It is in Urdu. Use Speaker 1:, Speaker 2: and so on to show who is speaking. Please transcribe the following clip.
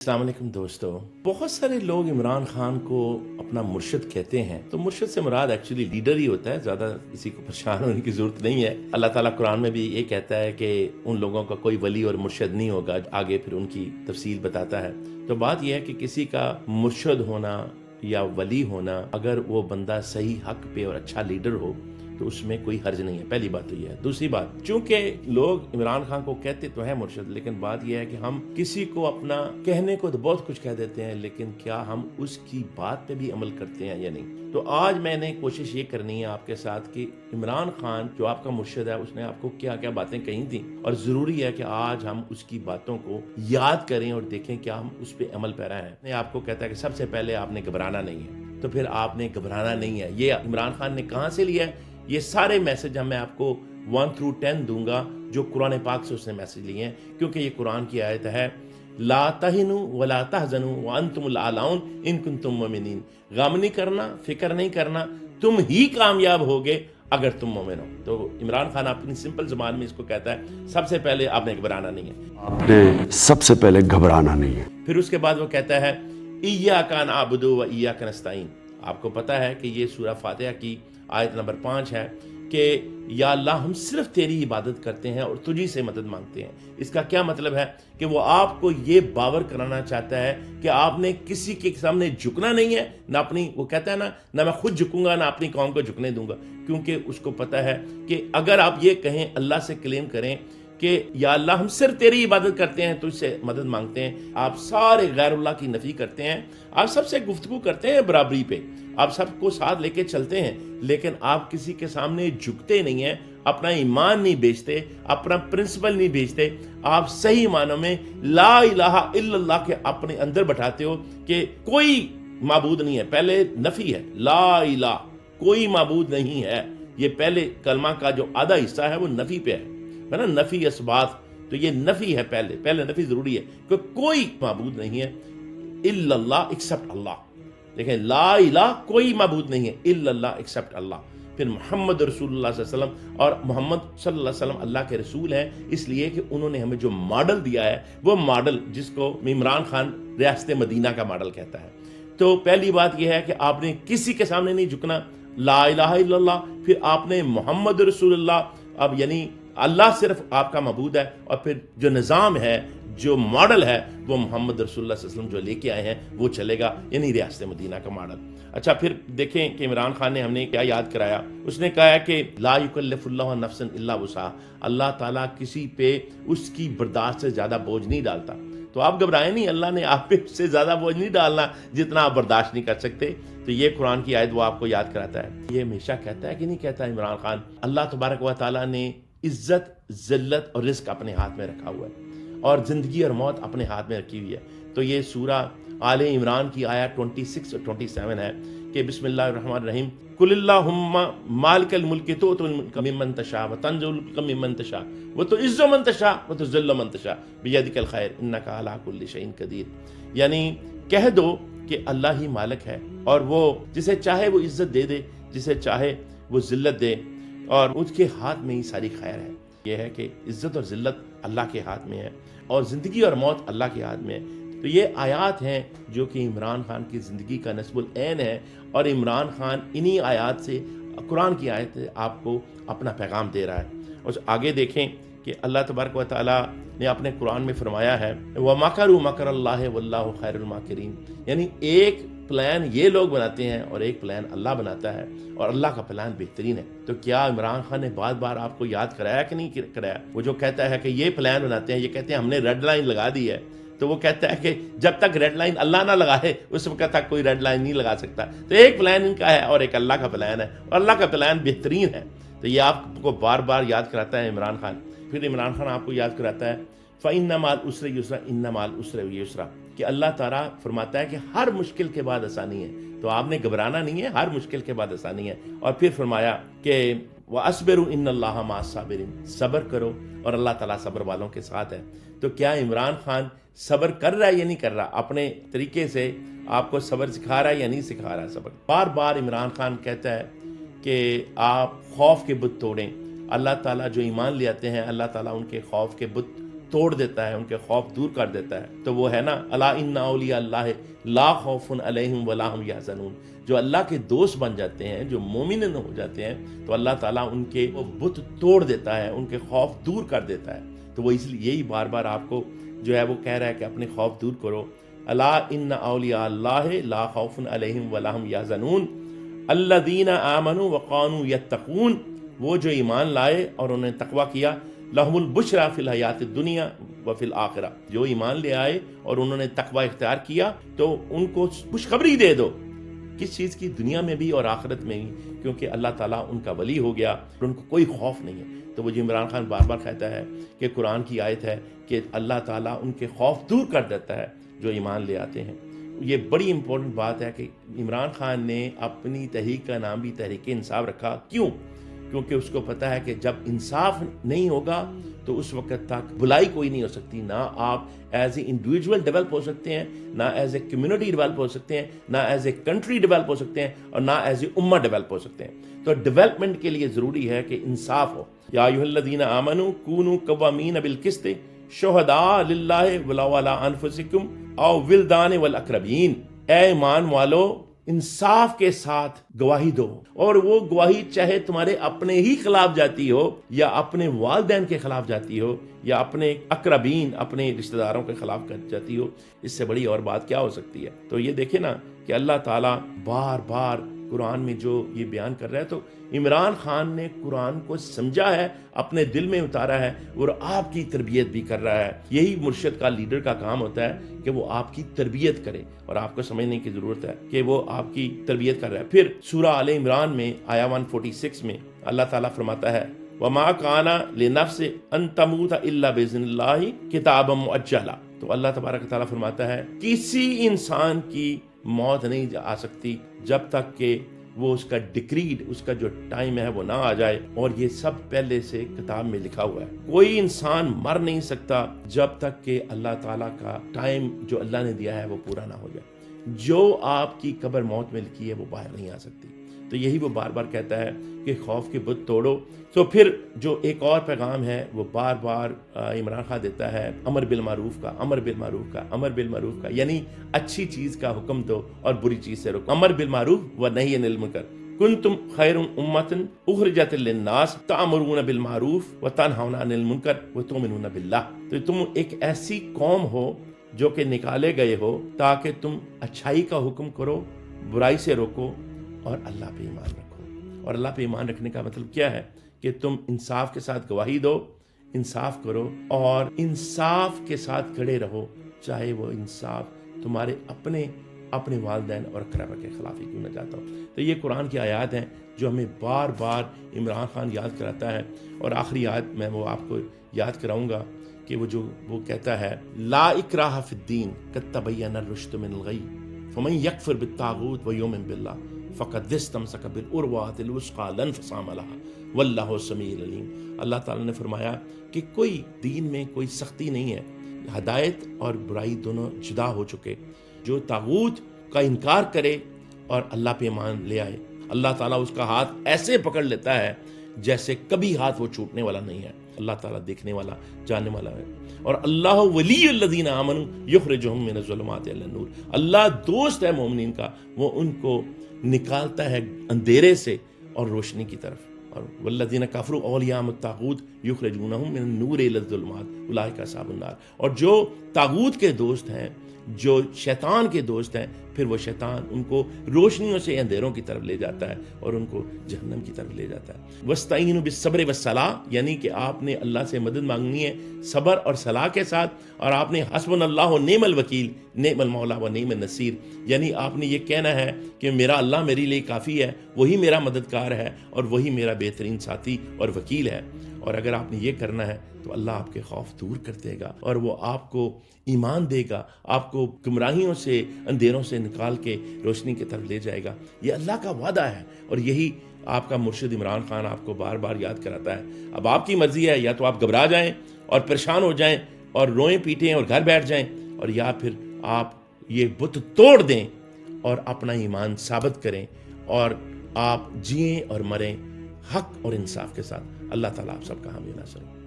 Speaker 1: السلام علیکم دوستو، بہت سارے لوگ عمران خان کو اپنا مرشد کہتے ہیں. تو مرشد سے مراد ایکچولی لیڈر ہی ہوتا ہے، زیادہ کسی کو پریشان ہونے کی ضرورت نہیں ہے. اللہ تعالیٰ قرآن میں بھی یہ کہتا ہے کہ ان لوگوں کا کوئی ولی اور مرشد نہیں ہوگا، آگے پھر ان کی تفصیل بتاتا ہے. تو بات یہ ہے کہ کسی کا مرشد ہونا یا ولی ہونا، اگر وہ بندہ صحیح حق پہ اور اچھا لیڈر ہو تو اس میں کوئی حرج نہیں ہے. پہلی بات تو یہ ہے. دوسری بات، چونکہ لوگ عمران خان کو کہتے تو ہیں مرشد، لیکن بات یہ ہے کہ ہم کسی کو اپنا کہنے کو تو بہت کچھ کہہ دیتے ہیں، لیکن کیا ہم اس کی بات پہ بھی عمل کرتے ہیں یا نہیں. تو آج میں نے کوشش یہ کرنی ہے آپ کے ساتھ کہ عمران خان جو آپ کا مرشد ہے، اس نے آپ کو کیا کیا باتیں کہی تھیں، اور ضروری ہے کہ آج ہم اس کی باتوں کو یاد کریں اور دیکھیں کیا ہم اس پہ عمل پیرا ہیں. میں آپ کو کہتا ہے کہ سب سے پہلے آپ نے گھبرانا نہیں ہے. تو پھر آپ نے گھبرانا نہیں ہے. یہ عمران خان نے کہاں سے لیا ہے؟ یہ سارے میسج میں آپ کو 1 through 10 دوں گا جو قرآن پاک سے اس نے میسج لیے ہیں، کیونکہ یہ قرآن کی آیت ہے لا تہنوا ولا تحزنوا وانتم الاعلون ان کنتم مؤمنین. غم نہیں کرنا، فکر نہیں کرنا، تم ہی کامیاب ہوگے اگر تم مومن ہو. تو عمران خان اپنی سمپل زبان میں اس کو کہتا ہے سب سے پہلے آپ نے گھبرانا نہیں ہے.
Speaker 2: آپ نے سب سے پہلے گھبرانا نہیں ہے.
Speaker 1: پھر اس کے بعد وہ کہتا ہے ایاک نعبد و ایاک نستعین. آپ کو پتا ہے کہ یہ سورہ فاتحہ کی آیت نمبر 5 ہے کہ یا اللہ ہم صرف تیری عبادت کرتے ہیں اور تجھی سے مدد مانگتے ہیں. اس کا کیا مطلب ہے کہ وہ آپ کو یہ باور کرانا چاہتا ہے کہ آپ نے کسی کے سامنے جھکنا نہیں ہے، نہ اپنی، وہ کہتا ہے نہ میں خود جھکوں گا نہ اپنی قوم کو جھکنے دوں گا. کیونکہ اس کو پتا ہے کہ اگر آپ یہ کہیں، اللہ سے کلیم کریں کہ یا اللہ ہم صرف تیری عبادت کرتے ہیں، تجھ سے مدد مانگتے ہیں، آپ سارے غیر اللہ کی نفی کرتے ہیں، آپ سب سے گفتگو کرتے ہیں برابری پہ، آپ سب کو ساتھ لے کے چلتے ہیں، لیکن آپ کسی کے سامنے جھکتے نہیں ہیں، اپنا ایمان نہیں بیچتے، اپنا پرنسپل نہیں بیچتے، آپ صحیح معنوں میں لا الہ الا اللہ کے اپنے اندر بٹھاتے ہو کہ کوئی معبود نہیں ہے. پہلے نفی ہے، لا الہ، کوئی معبود نہیں ہے. یہ پہلے کلمہ کا جو آدھا حصہ ہے وہ نفی پہ ہے نا، نفی اثبات. تو یہ نفی ہے، پہلے نفی ضروری ہے کہ کوئی معبود نہیں ہے الا اللہ ایکسپٹ اللہ. دیکھیں، لا الہ، کوئی معبود نہیں ہے الا اللہ ایکسپٹ اللہ. پھر محمد رسول اللہ صلی اللہ علیہ وسلم، اور محمد صلی اللہ علیہ وسلم اللہ کے رسول ہیں اس لیے کہ انہوں نے ہمیں جو ماڈل دیا ہے، وہ ماڈل جس کو عمران خان ریاست مدینہ کا ماڈل کہتا ہے. تو پہلی بات یہ ہے کہ آپ نے کسی کے سامنے نہیں جھکنا، لا الہ الا اللہ. پھر آپ نے محمد رسول اللہ، اب یعنی اللہ صرف آپ کا معبود ہے، اور پھر جو نظام ہے، جو ماڈل ہے، وہ محمد رسول اللہ صلی اللہ علیہ وسلم جو لے کے آئے ہیں وہ چلے گا، یعنی ریاست مدینہ کا ماڈل. اچھا، پھر دیکھیں کہ عمران خان نے ہمیں کیا یاد کرایا. اس نے کہا ہے کہ لا یکلف اللہ نفسا الا وسعها. اللہ تعالیٰ کسی پہ اس کی برداشت سے زیادہ بوجھ نہیں ڈالتا. تو آپ گھبرائیں نہیں، اللہ نے آپ پہ اس سے زیادہ بوجھ نہیں ڈالنا جتنا آپ برداشت نہیں کر سکتے. تو یہ قرآن کی آیت وہ آپ کو یاد کراتا ہے. یہ ہمیشہ کہتا ہے کہ نہیں کہتا عمران خان، اللہ تبارک و تعالیٰ نے عزت، ذلت اور رزق اپنے ہاتھ میں رکھا ہوا ہے، اور زندگی اور موت اپنے ہاتھ میں رکھی ہوئی ہے. تو یہ سورہ آل عمران کی آیت 26 اور 27 ہے کہ بسم اللہ الرحمن الرحیم قل اللہم مالک الملک تؤتی الملک ممن تشاء وتنزع الملک ممن تشاء وتعز من تشاء وتذل من تشاء بیدک الخیر انک علی کل شیء قدیر. یعنی کہہ دو کہ اللہ ہی مالک ہے، اور وہ جسے چاہے وہ عزت دے دے، جسے چاہے وہ ذلت دے، اور اس کے ہاتھ میں ہی ساری خیر ہے. یہ ہے کہ عزت اور ذلت اللہ کے ہاتھ میں ہے، اور زندگی اور موت اللہ کے ہاتھ میں ہے. تو یہ آیات ہیں جو کہ عمران خان کی زندگی کا نصب العین ہے، اور عمران خان انہی آیات سے، قرآن کی آیت سے آپ کو اپنا پیغام دے رہا ہے. اور آگے دیکھیں کہ اللہ تبارک و تعالیٰ نے اپنے قرآن میں فرمایا ہے وَمَكَرُوا مَكْرَ اللَّهِ وَاللَّهُ خَيْرُ الْمَاكِرِينَ. یعنی ایک پلان یہ لوگ بناتے ہیں اور ایک پلان اللہ بناتا ہے، اور اللہ کا پلان بہترین ہے. تو کیا عمران خان نے بار بار آپ کو یاد کرایا کہ نہیں کرایا؟ وہ جو کہتا ہے کہ یہ پلان بناتے ہیں، یہ کہتے ہیں ہم نے ریڈ لائن لگا دی ہے، تو وہ کہتا ہے کہ جب تک ریڈ لائن اللہ نہ لگائے اس وقت تک کوئی ریڈ لائن نہیں لگا سکتا. تو ایک پلان ان کا ہے اور ایک اللہ کا پلان ہے، اور اللہ کا پلان بہترین ہے. تو یہ آپ کو بار بار یاد کراتا ہے عمران خان. پھر عمران خان آپ کو یاد کراتا ہے فَإِنَّ مَعَ الْعُسْرِ يُسْرًا إِنَّ مَعَ الْعُسْرِ يُسْرًا، کہ اللہ تعالیٰ فرماتا ہے کہ ہر مشکل کے بعد آسانی ہے. تو آپ نے گھبرانا نہیں ہے، ہر مشکل کے بعد آسانی ہے. اور پھر فرمایا کہ وَأَصْبِرُوا إِنَّ اللَّهَ مَعَ الصَّابِرِينَ، صبر کرو اور اللہ تعالیٰ صبر والوں کے ساتھ ہے. تو کیا عمران خان صبر کر رہا ہے یا نہیں کر رہا؟ اپنے طریقے سے آپ کو صبر سکھا رہا ہے یا نہیں سکھا رہا ہے صبر؟ بار بار عمران خان کہتا ہے کہ آپ خوف کے بت توڑیں. اللہ تعالیٰ جو ایمان لے آتے ہیں، اللہ تعالیٰ ان کے خوف کے بت توڑ دیتا ہے, ان کے خوف دور کر دیتا ہے. تو وہ ہے نا الا ان اولیاء اللہ لا خوف علیہم ولا هم یحزنون, جو اللہ کے دوست بن جاتے ہیں, جو مومن ہو جاتے ہیں, تو اللہ تعالیٰ ان کے وہ بت توڑ دیتا ہے, ان کے خوف دور کر دیتا ہے. تو وہ اس لیے یہی بار بار آپ کو جو ہے وہ کہہ رہا ہے کہ اپنے خوف دور کرو. الا ان اولیاء اللہ لا خوف علیہم ولا هم یحزنون الذین آمنوا وکانوا یتقون, وہ جو ایمان لائے اور انہوں نے تقوی کیا, لہم البشری فی الحیات الدنیا وفی الآخرہ, جو ایمان لے آئے اور انہوں نے تقوی اختیار کیا تو ان کو خوشخبری دے دو, کس چیز کی, دنیا میں بھی اور آخرت میں بھی, کیونکہ اللہ تعالیٰ ان کا ولی ہو گیا اور ان کو کوئی خوف نہیں ہے. تو وہ جو عمران خان بار بار کہتا ہے کہ قرآن کی آیت ہے کہ اللہ تعالیٰ ان کے خوف دور کر دیتا ہے جو ایمان لے آتے ہیں. یہ بڑی امپورٹنٹ بات ہے کہ عمران خان نے اپنی تحریک کا نام بھی تحریک انصاف رکھا. کیوں؟ کیونکہ اس کو پتا ہے کہ جب انصاف نہیں ہوگا تو اس وقت تک بھلائی کوئی نہیں ہو سکتی. نہ آپ ایز اے انڈیویجول ڈیولپ ہو سکتے ہیں, نہ ایز اے کمیونٹی ڈیولپ ہو سکتے ہیں, نہ ایز اے کنٹری ڈیولپ ہو سکتے ہیں, اور نہ ایز اے امہ ڈیولپ ہو سکتے ہیں. تو ڈیولپمنٹ کے لیے ضروری ہے کہ انصاف ہو. یا ایھا الذین آمنوا کونوا قوامین بالقسط شہداء للہ ولو علی انفسکم او ولدان والاقربین, اے ایمان والو انصاف کے ساتھ گواہی دو, اور وہ گواہی چاہے تمہارے اپنے ہی خلاف جاتی ہو, یا اپنے والدین کے خلاف جاتی ہو, یا اپنے اقربین اپنے رشتہ داروں کے خلاف جاتی ہو. اس سے بڑی اور بات کیا ہو سکتی ہے؟ تو یہ دیکھیں نا کہ اللہ تعالیٰ بار بار قرآن میں جو یہ بیان کر رہا ہے, تو عمران خان نے قرآن کو سمجھا ہے, اپنے دل میں اتارا ہے, اور آپ کی تربیت بھی کر رہا ہے. یہی مرشد کا, لیڈر کا کام ہوتا ہے کہ وہ آپ کی تربیت کرے, اور آپ کو سمجھنے کی ضرورت ہے کہ وہ آپ کی تربیت کر رہا ہے. پھر سورہ آل عمران میں آیا 146 میں اللہ تعالیٰ فرماتا ہے وَمَا كَانَ لِنَفْسٍ أَن تَمُوتَ إِلَّا بِإِذْنِ اللَّهِ كِتَابًا مُؤَجَّلًا. تو اللہ تبارک تعالیٰ فرماتا ہے کسی انسان کی موت نہیں آ سکتی جب تک کہ وہ اس کا ڈکریڈ, اس کا جو ٹائم ہے وہ نہ آ جائے, اور یہ سب پہلے سے کتاب میں لکھا ہوا ہے. کوئی انسان مر نہیں سکتا جب تک کہ اللہ تعالیٰ کا ٹائم جو اللہ نے دیا ہے وہ پورا نہ ہو جائے. جو آپ کی قبر موت میں لکھی ہے وہ باہر نہیں آ سکتی. تو یہی وہ بار بار کہتا ہے کہ خوف کے بت توڑو. تو پھر جو ایک اور پیغام ہے وہ بار بار عمران خان دیتا ہے امر بالمعروف کا, امر بالمعروف کا, امر بالمعروف کا, یعنی اچھی چیز کا حکم دو اور بری چیز سے روکو. امر بالمعروف و نہی عن المنکر کنتم خیر امۃ اخرجت للناس تأمرون بالمعروف وتنہون عن المنکر وتؤمنون باللہ. تو تم ایک ایسی قوم ہو جو کہ نکالے گئے ہو تاکہ تم اچھائی کا حکم کرو, برائی سے روکو, اور اللہ پہ ایمان رکھو. اور اللہ پہ ایمان رکھنے کا مطلب کیا ہے کہ تم انصاف کے ساتھ گواہی دو, انصاف کرو, اور انصاف کے ساتھ کھڑے رہو, چاہے وہ انصاف تمہارے اپنے والدین اور اقربا کے خلاف ہی کیوں نہ جاتا ہو. تو یہ قرآن کی آیات ہیں جو ہمیں بار بار عمران خان یاد کراتا ہے. اور آخری آیت میں وہ آپ کو یاد کراؤں گا کہ وہ کہتا ہے لا اکراہ فی الدین قد تبین الرشد من الغی فمن یکفر بالطاغوت ویؤمن باللہ فقد استمسک بالعروۃ الوثقی لا انفصام لها واللہ سمیع علیم. اللہ تعالیٰ نے فرمایا کہ کوئی دین میں کوئی سختی نہیں ہے, ہدایت اور برائی دونوں جدا ہو چکے. جو طاغوت کا انکار کرے اور اللہ پہ ایمان لے آئے, اللہ تعالیٰ اس کا ہاتھ ایسے پکڑ لیتا ہے جیسے کبھی ہاتھ وہ چھوٹنے والا نہیں ہے. اللہ تعالیٰ دیکھنے والا, جاننے والا ہے. اور اللہ ولی الذین آمنوا یخرجہم من الظلمات الی النور, اللہ دوست ہے مومنین کا, وہ ان کو نکالتا ہے اندھیرے سے اور روشنی کی طرف. اور والذین کفروا اولیاء الطاغوت یخرجونہم من النور الی الظلمات اولئک اصحاب النار. اور جو طاغوت کے دوست ہیں, جو شیطان کے دوست ہیں, پھر وہ شیطان ان کو روشنیوں سے اندھیروں کی طرف لے جاتا ہے اور ان کو جہنم کی طرف لے جاتا ہے. وَاسْتَعِینُوا بِالصَّبْرِ وَالصَّلَاةِ, یعنی کہ آپ نے اللہ سے مدد مانگنی ہے صبر اور صلاح کے ساتھ, اور آپ نے حسبنا اللہ نعم الوکیل نعم المولا و نعم النصیر, یعنی آپ نے یہ کہنا ہے کہ میرا اللہ میرے لیے کافی ہے, وہی میرا مددگار ہے اور وہی میرا بہترین ساتھی اور وکیل ہے. اور اگر آپ نے یہ کرنا ہے تو اللہ آپ کے خوف دور کر دے گا, اور وہ آپ کو ایمان دے گا, آپ کو گمراہیوں سے, اندھیروں سے نکال کے روشنی کی طرف لے جائے گا. یہ اللہ کا وعدہ ہے, اور یہی آپ کا مرشد عمران خان آپ کو بار بار یاد کراتا ہے. اب آپ کی مرضی ہے, یا تو آپ گھبرا جائیں اور پریشان ہو جائیں اور روئیں پیٹیں اور گھر بیٹھ جائیں, اور یا پھر آپ یہ بت توڑ دیں اور اپنا ایمان ثابت کریں, اور آپ جئیں اور مریں حق اور انصاف کے ساتھ. اللہ تعالیٰ آپ سب کا حامی ناصر ہو.